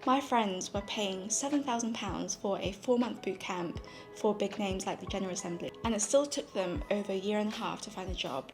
My friends were paying £7,000 for a 4-month bootcamp for big names like the General Assembly, and it still took them over a year and a half to find a job.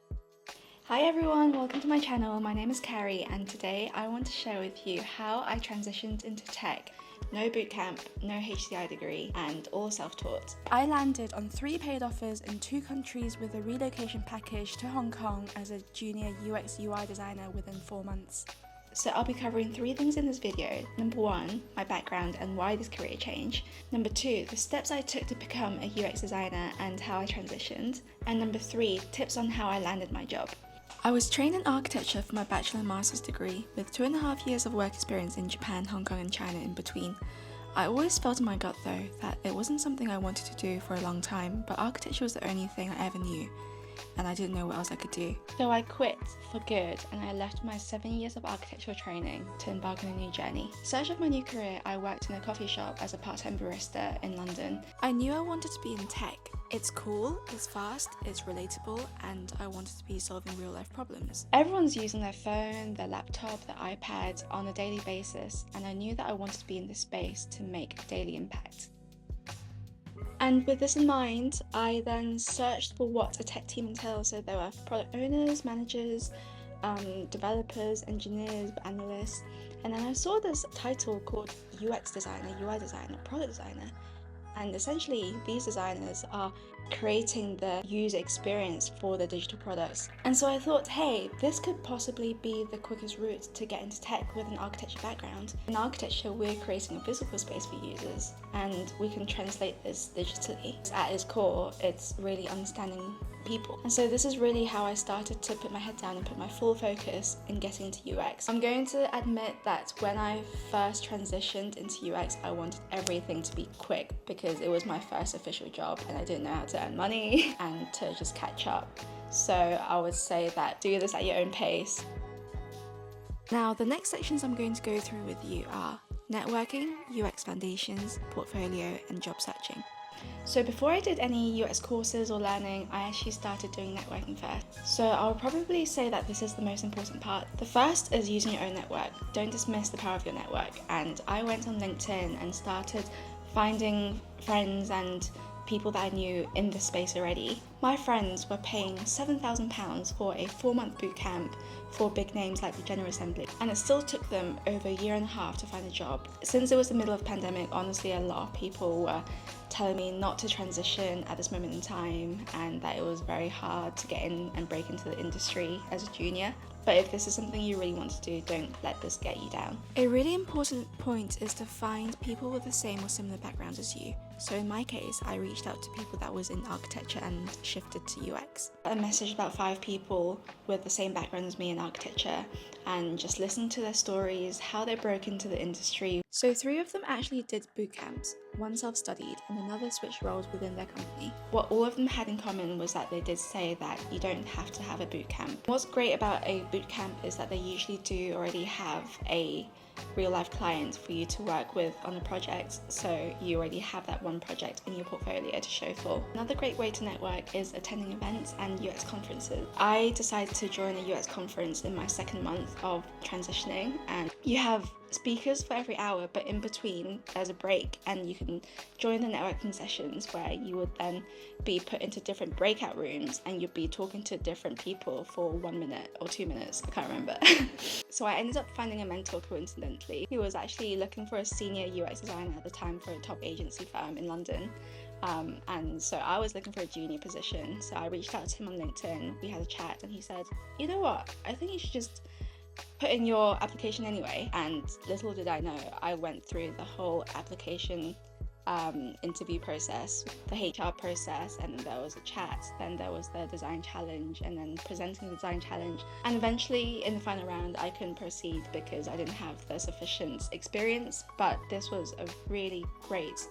Hi everyone, welcome to my channel. My name is Carrie, and today I want to share with you how I transitioned into tech. No bootcamp, no HCI degree, and all self-taught. I landed on 3 paid offers in 2 countries with a relocation package to Hong Kong as a junior UX UI designer within 4 months. So I'll be covering 3 things in this video. Number 1, my background and why this career change. Number 2, the steps I took to become a UX designer and how I transitioned. And number 3, tips on how I landed my job. I was trained in architecture for my bachelor and master's degree, with 2.5 years of work experience in Japan, Hong Kong and China in between. I always felt in my gut though that it wasn't something I wanted to do for a long time, but architecture was the only thing I ever knew, and I didn't know what else I could do. So I quit for good and I left my 7 years of architectural training to embark on a new journey. Search of my new career, I worked in a coffee shop as a part-time barista in London. I knew I wanted to be in tech. It's cool, it's fast, it's relatable, and I wanted to be solving real life problems. Everyone's using their phone, their laptop, their iPad on a daily basis, and I knew that I wanted to be in this space to make a daily impact. And with this in mind, I then searched for what a tech team entails. So there were product owners, managers, developers, engineers, analysts, and then I saw this title called UX designer, UI designer, product designer. And essentially, these designers are creating the user experience for the digital products. And so I thought, hey, this could possibly be the quickest route to get into tech with an architecture background. In architecture, we're creating a physical space for users, and we can translate this digitally. At its core, it's really understanding people. And so this is really how I started to put my head down and put my full focus in getting into UX. I'm going to admit that when I first transitioned into UX, I wanted everything to be quick because it was my first official job and I didn't know how to earn money and to just catch up. So I would say that do this at your own pace. Now, the next sections I'm going to go through with you are networking, UX foundations, portfolio, and job searching. So before I did any UX courses or learning, I actually started doing networking first. So I'll probably say that this is the most important part. The first is using your own network. Don't dismiss the power of your network. And I went on LinkedIn and started finding friends and people that I knew in this space already. My friends were paying £7,000 for a 4-month bootcamp for big names like the General Assembly, and it still took them over a year and a half to find a job. Since it was the middle of the pandemic, honestly, a lot of people were telling me not to transition at this moment in time and that it was very hard to get in and break into the industry as a junior. But if this is something you really want to do, don't let this get you down. A really important point is to find people with the same or similar backgrounds as you. So in my case, I reached out to people that was in architecture and shifted to UX. I messaged about 5 people with the same background as me in architecture and just listened to their stories, how they broke into the industry. So 3 of them actually did boot camps. 1 self-studied and another switched roles within their company. What all of them had in common was that they did say that you don't have to have a boot camp. What's great about a boot camp is that they usually do already have a real life client for you to work with on a project, so you already have that one project in your portfolio to show for. Another great way to network is attending events and UX conferences. I decided to join a UX conference in my 2nd month of transitioning, and you have speakers for every hour, but in between there's a break and you can join the networking sessions where you would then be put into different breakout rooms and you'd be talking to different people for 1 minute or 2 minutes, I can't remember. So I ended up finding a mentor coincidentally. He was actually looking for a senior UX designer at the time for a top agency firm in London. And so I was looking for a junior position, so I reached out to him on LinkedIn, we had a chat, and he said, you know what, I think you should just put in your application anyway. And little did I know, I went through the whole application interview process, the HR process, and then there was a chat, then there was the design challenge, and then presenting the design challenge. And eventually in the final round I couldn't proceed because I didn't have the sufficient experience, but this was a really great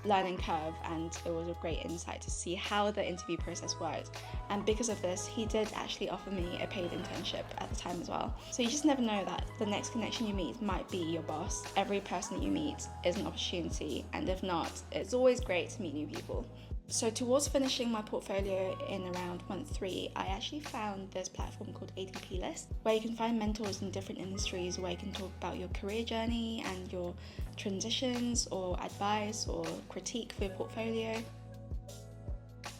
learning curve and it was a great insight to see how the interview process worked. And because of this, he did actually offer me a paid internship at the time as well. So you just never know that the next connection you meet might be your boss. Every person that you meet is an opportunity, and if not, it's always great to meet new people. So towards finishing my portfolio in around month 3, I actually found this platform called ADP List, where you can find mentors in different industries where you can talk about your career journey and your transitions or advice or critique for your portfolio.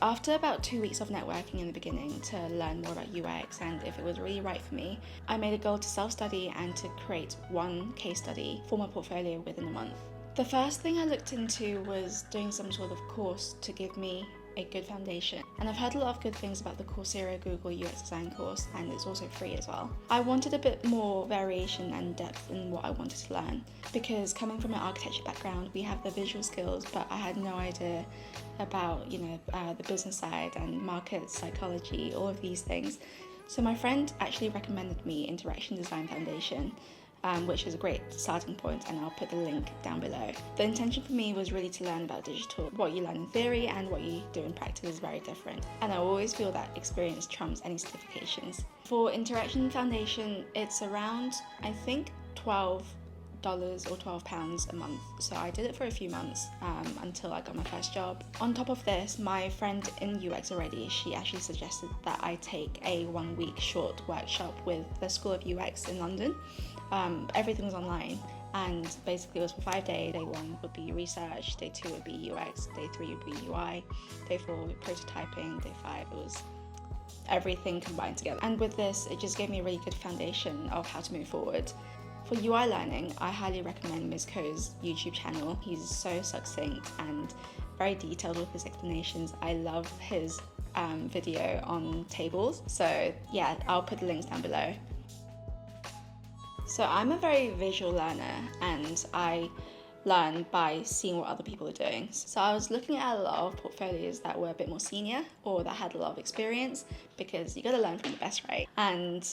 After about 2 weeks of networking in the beginning to learn more about UX and if it was really right for me, I made a goal to self-study and to create one case study for my portfolio within a month. The first thing I looked into was doing some sort of course to give me a good foundation. And I've heard a lot of good things about the Coursera Google UX design course, and it's also free as well. I wanted a bit more variation and depth in what I wanted to learn, because coming from an architecture background, we have the visual skills, but I had no idea about, the business side and market psychology, all of these things. So my friend actually recommended me Interaction Design Foundation, which is a great starting point, and I'll put the link down below. The intention for me was really to learn about digital. What you learn in theory and what you do in practice is very different, and I always feel that experience trumps any certifications. For Interaction Foundation, it's around, I think, $12 or £12 a month. So I did it for a few months until I got my first job. On top of this, my friend in UX already, she actually suggested that I take a 1-week short workshop with the School of UX in London. Everything was online, and basically it was for 5 days. Day 1 would be research, day 2 would be UX, day 3 would be UI, day 4 would be prototyping, day 5 it was everything combined together. And with this, it just gave me a really good foundation of how to move forward. For UI learning, I highly recommend Mizko's YouTube channel. He's so succinct and very detailed with his explanations. I love his video on tables. So yeah, I'll put the links down below. So I'm a very visual learner, and I learn by seeing what other people are doing. So I was looking at a lot of portfolios that were a bit more senior or that had a lot of experience, because you got to learn from the best, right? And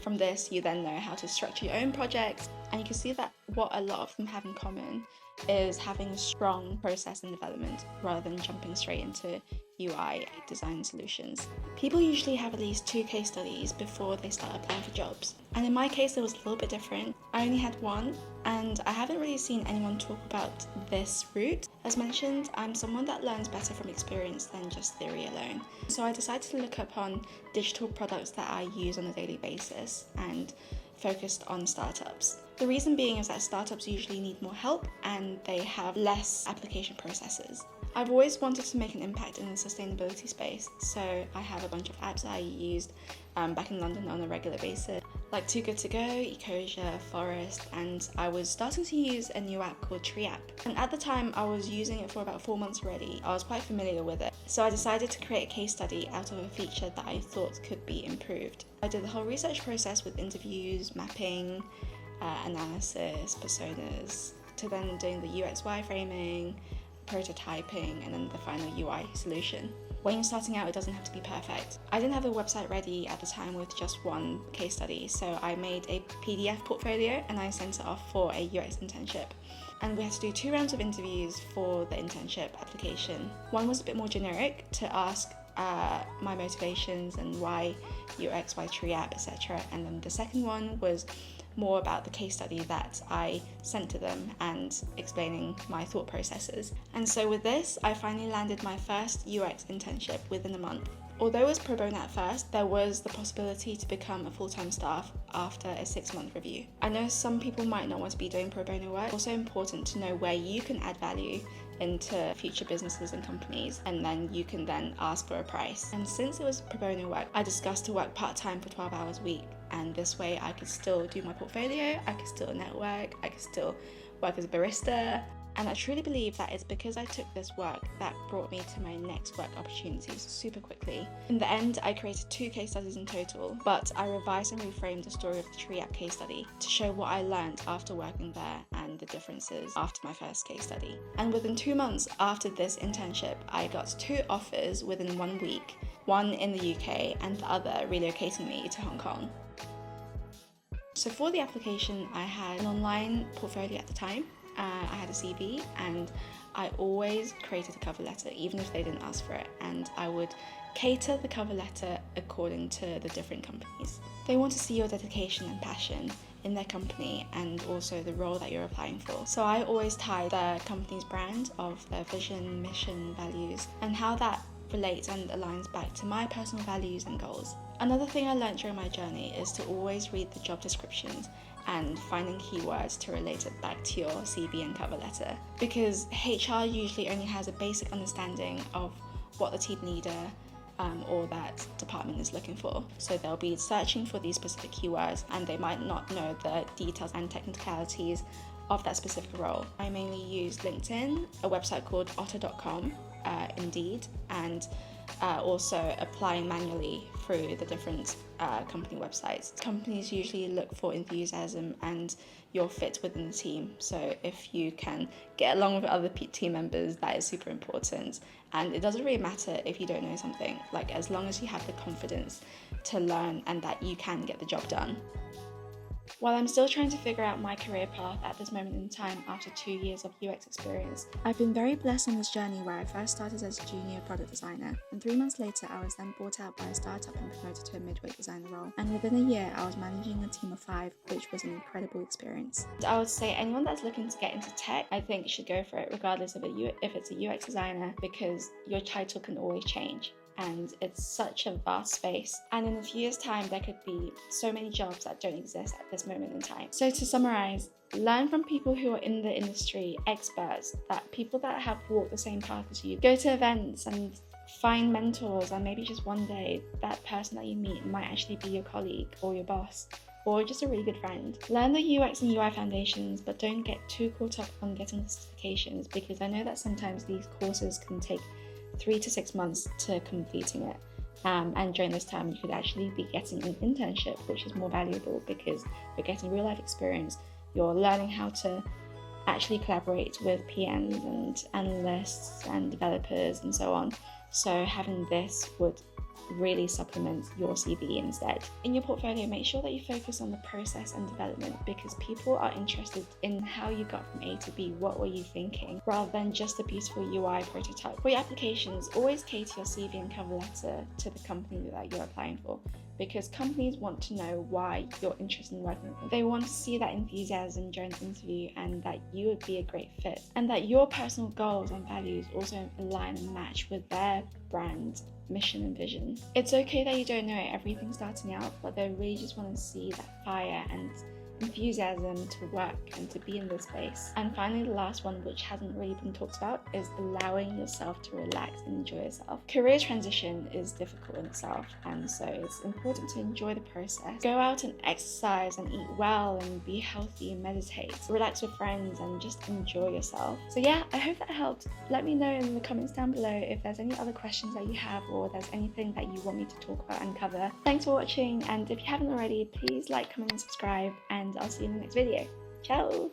from this, you then know how to structure your own projects, and you can see that what a lot of them have in common is having a strong process in development rather than jumping straight into UI design solutions. People usually have at least 2 case studies before they start applying for jobs. And in my case, it was a little bit different. I only had one, and I haven't really seen anyone talk about this route. As mentioned, I'm someone that learns better from experience than just theory alone. So I decided to look up on digital products that I use on a daily basis and focused on startups. The reason being is that startups usually need more help and they have less application processes. I've always wanted to make an impact in the sustainability space, so I have a bunch of apps that I used back in London on a regular basis, like Too Good To Go, Ecosia, Forest, and I was starting to use a new app called Tree App. And at the time, I was using it for about 4 months already. I was quite familiar with it. So I decided to create a case study out of a feature that I thought could be improved. I did the whole research process with interviews, mapping, analysis, personas, to then doing the UX wireframing, prototyping, and then the final UI solution. When you're starting out, it doesn't have to be perfect. I didn't have a website ready at the time with just one case study, so I made a PDF portfolio and I sent it off for a UX internship. And we had to do 2 rounds of interviews for the internship application. One was a bit more generic, to ask my motivations and why UX, why Tree App, etc. And then the second one was more about the case study that I sent to them and explaining my thought processes. And so with this, I finally landed my first UX internship within a month. Although it was pro bono at first, there was the possibility to become a full-time staff after a 6-month review. I know some people might not want to be doing pro bono work. It's also important to know where you can add value into future businesses and companies, and then you can then ask for a price. And since it was pro bono work, I discussed to work part-time for 12 hours a week, and this way I could still do my portfolio, I could still network, I could still work as a barista. And I truly believe that it's because I took this work that brought me to my next work opportunities super quickly. In the end, I created 2 case studies in total, but I revised and reframed the story of the Tree App case study to show what I learned after working there and the differences after my first case study. And within 2 months after this internship, I got 2 offers within 1 week, one in the UK and the other relocating me to Hong Kong. So for the application, I had an online portfolio at the time. I had a CV, and I always created a cover letter even if they didn't ask for it, and I would cater the cover letter according to the different companies. They want to see your dedication and passion in their company and also the role that you're applying for. So I always tie the company's brand of their vision, mission, values, and how that relates and aligns back to my personal values and goals. Another thing I learned during my journey is to always read the job descriptions and finding keywords to relate it back to your CV and cover letter, because HR usually only has a basic understanding of what the team leader or that department is looking for. So they'll be searching for these specific keywords and they might not know the details and technicalities of that specific role. I mainly use LinkedIn, a website called otter.com, Indeed, and also applying manually through the different company websites. Companies usually look for enthusiasm and your fit within the team. So if you can get along with other team members, that is super important. And it doesn't really matter if you don't know something, like as long as you have the confidence to learn and that you can get the job done. While I'm still trying to figure out my career path at this moment in time after 2 years of UX experience, I've been very blessed on this journey where I first started as a junior product designer, and 3 months later I was then bought out by a startup and promoted to a midweight designer role, and within a year I was managing a team of 5, which was an incredible experience. I would say anyone that's looking to get into tech, I think should go for it regardless of if it's a UX designer, because your title can always change. And it's such a vast space, and in a few years' time there could be so many jobs that don't exist at this moment in time. So to summarize, learn from people who are in the industry, experts, that people that have walked the same path as you. Go to events and find mentors, and maybe just one day that person that you meet might actually be your colleague or your boss, or just a really good friend. Learn the UX and UI foundations, but don't get too caught up on getting the certifications, because I know that sometimes these courses can take 3 to 6 months to completing it, and during this time you could actually be getting an internship, which is more valuable because you're getting real life experience. You're learning how to actually collaborate with PMs and analysts and developers and so on. So having this would really supplement your CV instead. In your portfolio, make sure that you focus on the process and development, because people are interested in how you got from A to B, what were you thinking, rather than just a beautiful UI prototype. For your applications, always cater your CV and cover letter to the company that you're applying for, because companies want to know why you're interested in working with them. They want to see that enthusiasm during the interview and that you would be a great fit, and that your personal goals and values also align and match with their brand, mission and vision. It's okay that you don't know everything starting out, but they really just want to see that fire and enthusiasm to work and to be in this space. And finally, the last one, which hasn't really been talked about, is allowing yourself to relax and enjoy yourself. Career transition is difficult in itself, and so it's important to enjoy the process. Go out and exercise and eat well and be healthy and meditate. Relax with friends and just enjoy yourself. So yeah, I hope that helped. Let me know in the comments down below if there's any other questions that you have, or there's anything that you want me to talk about and cover. Thanks for watching, and if you haven't already, please like, comment and subscribe, and I'll see you in the next video. Ciao!